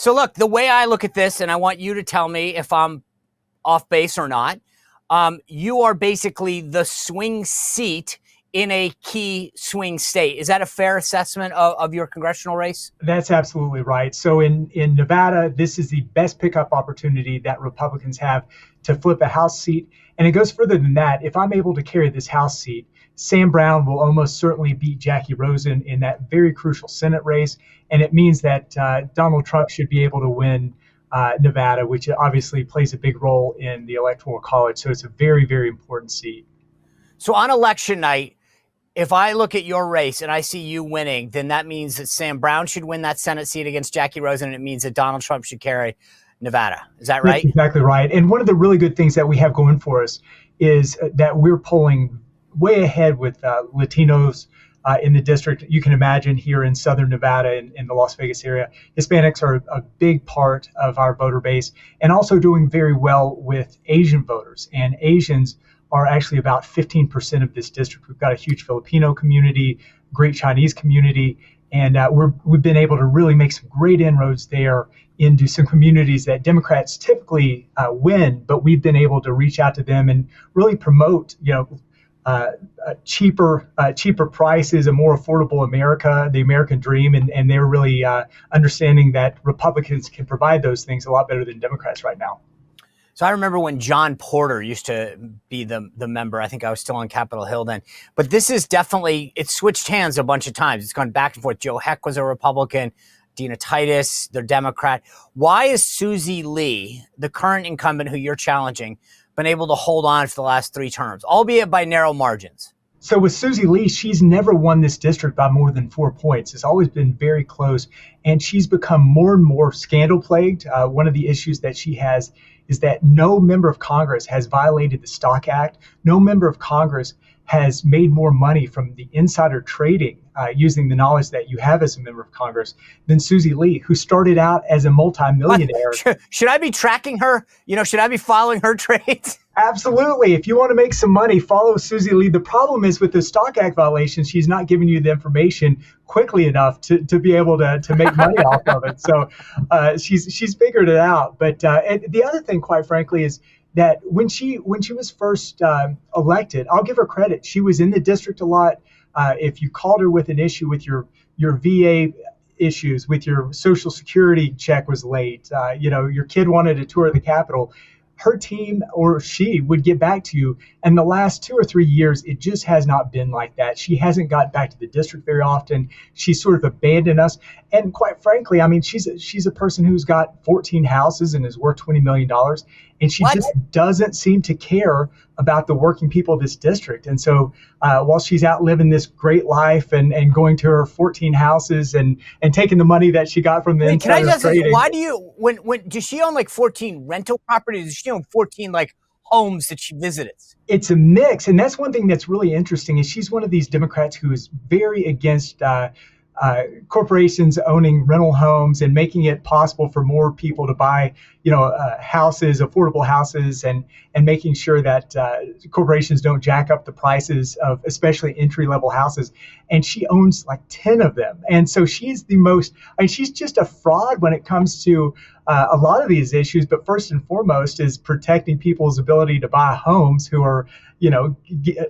So look, the way I look at this, and I want you to tell me if I'm off base or not, you are basically the swing seat in a key swing state. Is that a fair assessment of your congressional race? That's absolutely right. So in Nevada, this is the best pickup opportunity that Republicans have to flip a House seat. And it goes further than that. If I'm able to carry this House seat, Sam Brown will almost certainly beat Jackie Rosen in that very crucial Senate race. And it means that Donald Trump should be able to win Nevada, which obviously plays a big role in the Electoral College. So it's a very, very important seat. So on election night, if I look at your race and I see you winning, then that means that Sam Brown should win that Senate seat against Jackie Rosen, and it means that Donald Trump should carry Nevada. Is that right? That's exactly right. And one of the really good things that we have going for us is that we're polling way ahead with Latinos in the district. You can imagine here in Southern Nevada in the Las Vegas area, Hispanics are a big part of our voter base, and also doing very well with Asian voters. And Asians are actually about 15% of this district. We've got a huge Filipino community, great Chinese community, and we've been able to really make some great inroads there into some communities that Democrats typically win, but we've been able to reach out to them and really promote, cheaper prices, a more affordable America, the American dream, and they're really understanding that Republicans can provide those things a lot better than Democrats right now. So I remember when John Porter used to be the member. I think I was still on Capitol Hill then. But this is definitely, it's switched hands a bunch of times. It's gone back and forth. Joe Heck was a Republican. Dina Titus, they're Democrat. Why is Susie Lee, the current incumbent who you're challenging, been able to hold on for the last 3 terms, albeit by narrow margins? So with Susie Lee, she's never won this district by more than 4 points. It's always been very close, and she's become more and more scandal plagued. One of the issues that she has is that no member of Congress has violated the Stock Act. No member of Congress has made more money from the insider trading using the knowledge that you have as a member of Congress than Susie Lee, who started out as a multimillionaire. Should I be tracking her? Should I be following her trades? Absolutely. If you want to make some money, follow Susie Lee. The problem is with the Stock Act violations, she's not giving you the information quickly enough to be able to make money off of it. So she's figured it out. But and the other thing, quite frankly, is that when she was first elected, I'll give her credit. She was in the district a lot. If you called her with an issue with your VA issues, with your Social Security check was late, your kid wanted a tour of the Capitol, her team or she would get back to you. And the last 2 or 3 years, it just has not been like that. She hasn't got back to the district very often. She's sort of abandoned us. And quite frankly, I mean, she's a person who's got 14 houses and is worth $20 million. And she just doesn't seem to care about the working people of this district. And so while she's out living this great life and going to her 14 houses and taking the money that she got from the Can I just say, why do you, when does she own like 14 rental properties? Does she own 14 like homes that she visits? It's a mix. And that's one thing that's really interesting is she's one of these Democrats who is very against corporations owning rental homes and making it possible for more people to buy, houses, affordable houses, and making sure that corporations don't jack up the prices of especially entry-level houses. And she owns like 10 of them. And so she's she's just a fraud when it comes to a lot of these issues. But first and foremost is protecting people's ability to buy homes who are,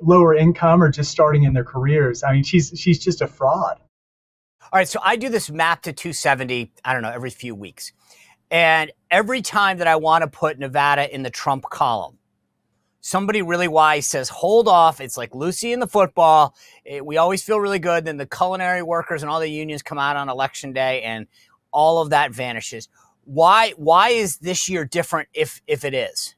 lower income or just starting in their careers. I mean, she's just a fraud. All right, so I do this map to 270, I don't know, every few weeks. And every time that I want to put Nevada in the Trump column, somebody really wise says, hold off. It's like Lucy in the football. We always feel really good. Then the culinary workers and all the unions come out on election day and all of that vanishes. Why is this year different if it is?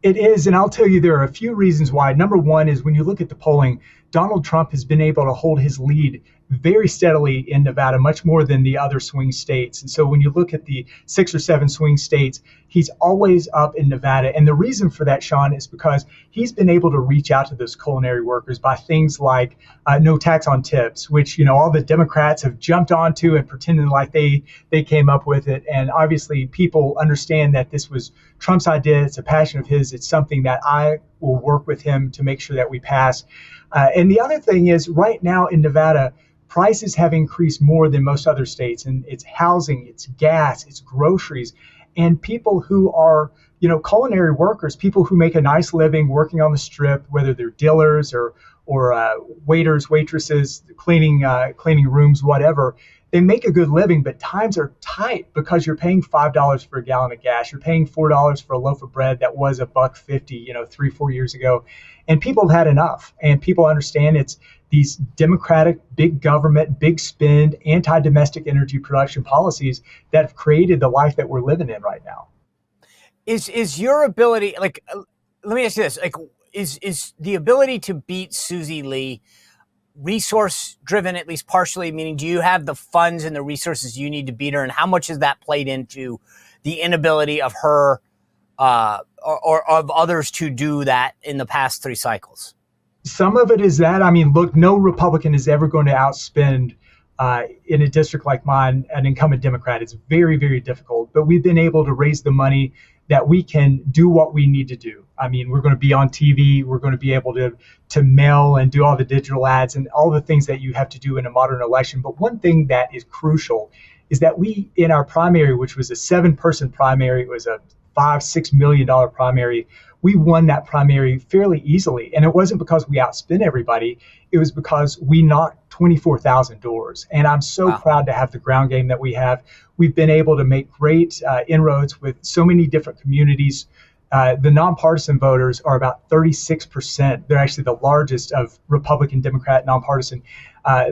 It is, and I'll tell you there are a few reasons why. Number one is when you look at the polling, Donald Trump has been able to hold his lead very steadily in Nevada, much more than the other swing states. And so when you look at the 6 or 7 swing states, he's always up in Nevada. And the reason for that, Sean, is because he's been able to reach out to those culinary workers by things like no tax on tips, which, all the Democrats have jumped onto and pretending like they came up with it. And obviously people understand that this was Trump's idea. It's a passion of his. It's something that I will work with him to make sure that we pass. And the other thing is right now in Nevada, prices have increased more than most other states, and it's housing, it's gas, it's groceries, and people who are, culinary workers, people who make a nice living working on the strip, whether they're dealers or waiters, waitresses, cleaning rooms, whatever. They make a good living, but times are tight because you're paying $5 for a gallon of gas. You're paying $4 for a loaf of bread that was $1.50, 3-4 years ago. And people have had enough. And people understand it's these democratic, big government, big spend, anti-domestic energy production policies that have created the life that we're living in right now. Is your ability, let me ask you this, is the ability to beat Susie Lee resource driven, at least partially? Meaning, do you have the funds and the resources you need to beat her, and how much has that played into the inability of her or of others to do that in the past 3 cycles? Some of it is that. I mean, look, no Republican is ever going to outspend in a district like mine an incumbent Democrat. It's very, very difficult, but we've been able to raise the money that we can do what we need to do. I mean, we're going to be on TV. We're going to be able to mail and do all the digital ads and all the things that you have to do in a modern election. But one thing that is crucial is that we, in our primary, which was a 7-person primary, it was a $5-6 million primary, we won that primary fairly easily. And it wasn't because we outspent everybody. It was because we knocked 24,000 doors. And I'm so proud to have the ground game that we have. We've been able to make great inroads with so many different communities. The nonpartisan voters are about 36%. They're actually the largest of Republican, Democrat, nonpartisan.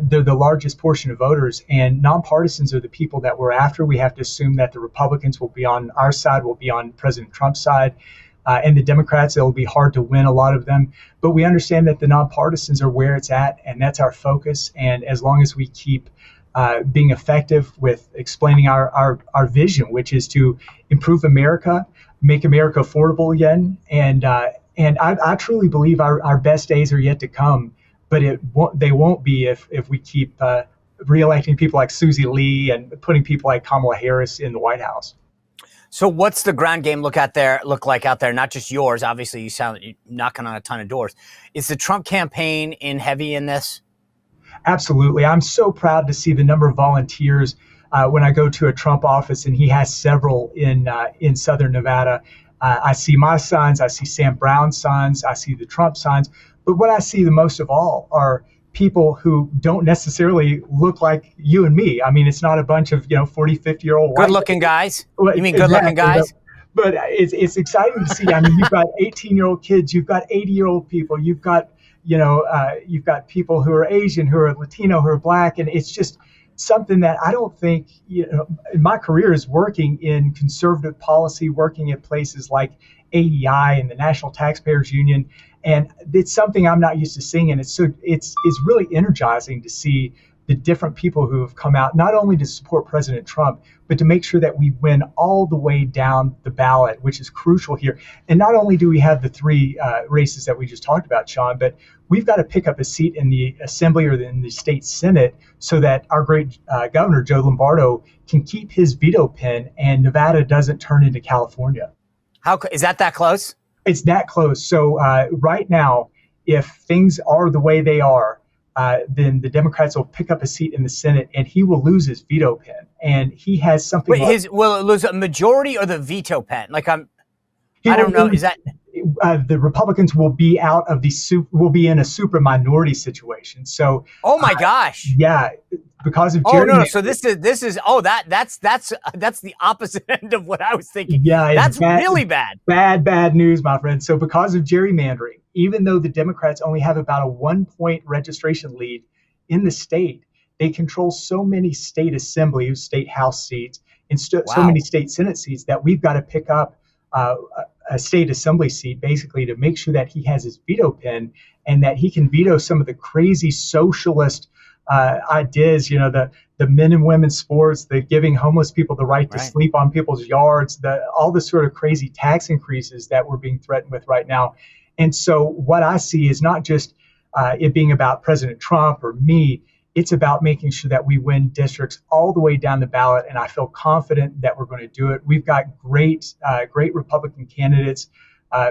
They're the largest portion of voters, and nonpartisans are the people that we're after. We have to assume that the Republicans will be on our side, will be on President Trump's side, and the Democrats, it'll be hard to win a lot of them. But we understand that the nonpartisans are where it's at, and that's our focus. And as long as we keep being effective with explaining our vision, which is to improve America, make America affordable again. And I truly believe our best days are yet to come, but they won't be if we keep reelecting people like Susie Lee and putting people like Kamala Harris in the White House. So what's the ground game look like out there? Not just yours. Obviously, you sound like you're knocking on a ton of doors. Is the Trump campaign in heavy in this? Absolutely. I'm so proud to see the number of volunteers when I go to a Trump office, and he has several in Southern Nevada. I see my signs, I see Sam Brown's signs, I see the Trump signs. But what I see the most of all are people who don't necessarily look like you and me. I mean, it's not a bunch of 40, 50-year-old good-looking guys. You mean good-looking guys? But it's exciting to see. I mean, you've got 18-year-old kids, you've got 80-year-old people, you've got people who are Asian, who are Latino, who are Black, and it's just something that I don't think, my career is working in conservative policy, working at places like AEI and the National Taxpayers Union, and it's something I'm not used to seeing, and it's really energizing to see the different people who have come out, not only to support President Trump, but to make sure that we win all the way down the ballot, which is crucial here. And not only do we have the 3 races that we just talked about, Sean, but we've got to pick up a seat in the Assembly or in the state Senate so that our great governor, Joe Lombardo, can keep his veto pen and Nevada doesn't turn into California. How is that close? It's that close. So right now, if things are the way they are, then the Democrats will pick up a seat in the Senate, and he will lose his veto pen. And he has something. Wait, will it lose a majority or the veto pen? I don't know. Is that the Republicans will be out of will be in a super minority situation? So. Oh my gosh. Yeah, because of Jerry. Oh no. So this is that's the opposite end of what I was thinking. Yeah, that's really bad. Bad news, my friend. So because of gerrymandering, even though the Democrats only have about a 1-point registration lead in the state, they control so many state assembly, state house seats, and so many state Senate seats that we've got to pick up a state assembly seat basically to make sure that he has his veto pen and that he can veto some of the crazy socialist ideas, the men and women's sports, the giving homeless people the right to sleep on people's yards, all the sort of crazy tax increases that we're being threatened with right now. And so what I see is not just it being about President Trump or me. It's about making sure that we win districts all the way down the ballot. And I feel confident that we're going to do it. We've got great Republican candidates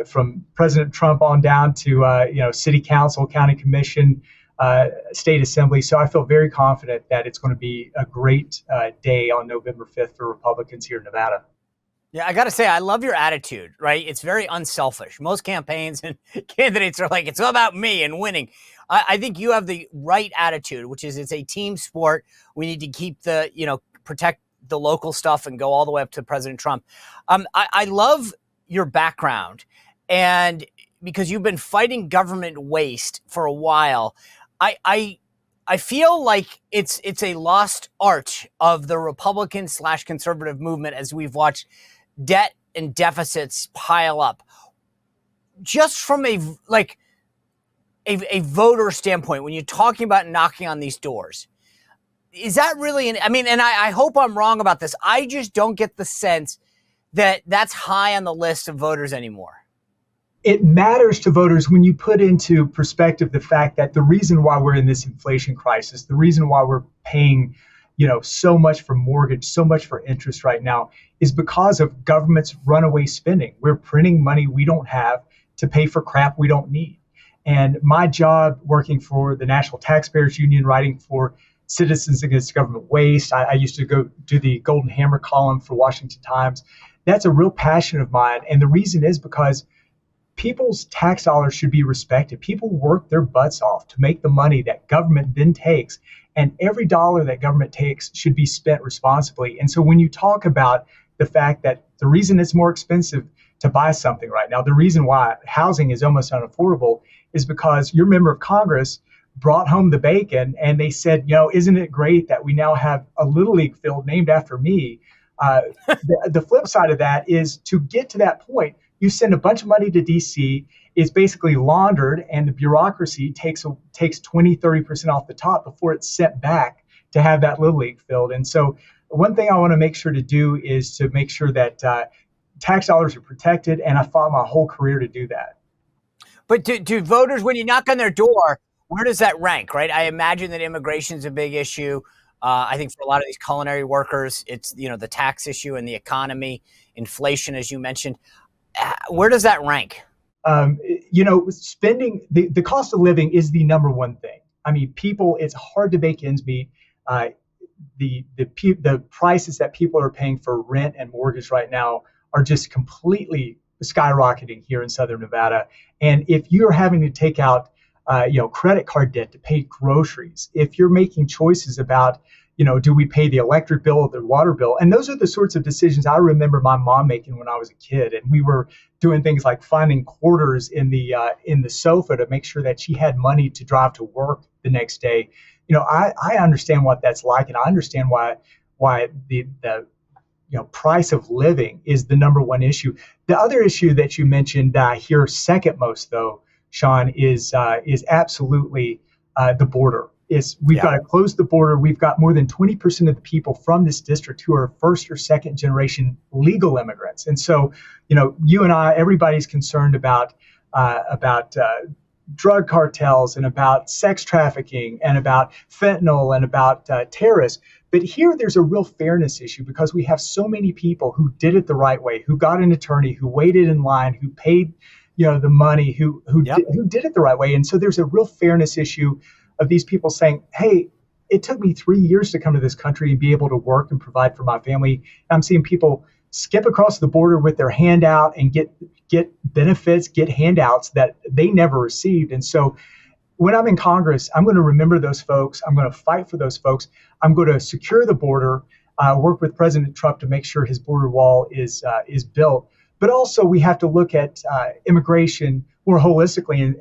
from President Trump on down to, city council, county commission, state assembly. So I feel very confident that it's going to be a great day on November 5th for Republicans here in Nevada. Yeah, I got to say, I love your attitude, right? It's very unselfish. Most campaigns and candidates are like, it's all about me and winning. I think you have the right attitude, which is it's a team sport. We need to keep protect the local stuff and go all the way up to President Trump. I love your background, and because you've been fighting government waste for a while, I feel like it's a lost art of the Republican/conservative movement as we've watched debt and deficits pile up. Just from a voter standpoint, when you're talking about knocking on these doors, is that really and I hope I'm wrong about this. I just don't get the sense that that's high on the list of voters anymore. It matters to voters when you put into perspective the fact that the reason why we're in this inflation crisis, the reason why we're paying so much for mortgage, so much for interest right now is because of government's runaway spending. We're printing money we don't have to pay for crap we don't need. And my job working for the National Taxpayers Union, writing for Citizens Against Government Waste, I used to go do the Golden Hammer column for Washington Times. That's a real passion of mine. And the reason is because people's tax dollars should be respected. People work their butts off to make the money that government then takes. And every dollar that government takes should be spent responsibly. And so when you talk about the fact that the reason it's more expensive to buy something right now, the reason why housing is almost unaffordable is because your member of Congress brought home the bacon and they said, isn't it great that we now have a Little League field named after me? The flip side of that is to get to that point, you send a bunch of money to DC, it's basically laundered, and the bureaucracy takes 20, 30% off the top before it's sent back to have that Little League filled. And so one thing I want to make sure to do is to make sure that tax dollars are protected, and I fought my whole career to do that. But do voters, when you knock on their door, where does that rank, right? I imagine that immigration is a big issue. I think for a lot of these culinary workers, it's the tax issue and the economy, inflation, as you mentioned. Where does that rank? Spending, the cost of living is the number one thing. I mean, people, it's hard to make ends meet. The prices that people are paying for rent and mortgage right now are just completely skyrocketing here in Southern Nevada. And if you're having to take out, credit card debt to pay groceries, if you're making choices about, do we pay the electric bill or the water bill? And those are the sorts of decisions I remember my mom making when I was a kid. And we were doing things like finding quarters in the sofa to make sure that she had money to drive to work the next day. I understand what that's like, and I understand why the price of living is the number one issue. The other issue that you mentioned that I hear second most, though, Sean, is absolutely the border. We've got to close the border. We've got more than 20% of the people from this district who are first or second generation legal immigrants. And so, you and I, everybody's concerned about drug cartels and about sex trafficking and about fentanyl and about terrorists. But here there's a real fairness issue because we have so many people who did it the right way, who got an attorney, who waited in line, who paid the money, who did it the right way. And so there's a real fairness issue of these people saying, hey, it took me 3 years to come to this country and be able to work and provide for my family. And I'm seeing people skip across the border with their hand out and get benefits, get handouts that they never received. And so when I'm in Congress, I'm going to remember those folks. I'm going to fight for those folks. I'm going to secure the border, work with President Trump to make sure his border wall is built. But also we have to look at immigration more holistically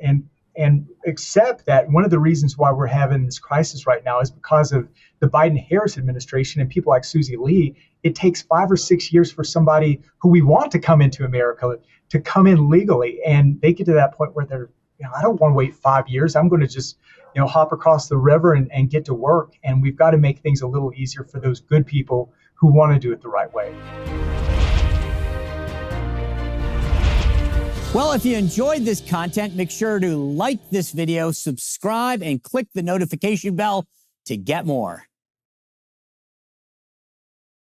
and accept that one of the reasons why we're having this crisis right now is because of the Biden-Harris administration and people like Susie Lee. It takes 5 or 6 years for somebody who we want to come into America to come in legally. And they get to that point where they're, I don't want to wait 5 years. I'm going to just, hop across the river and get to work. And we've got to make things a little easier for those good people who want to do it the right way. Well, if you enjoyed this content, make sure to like this video, subscribe, and click the notification bell to get more.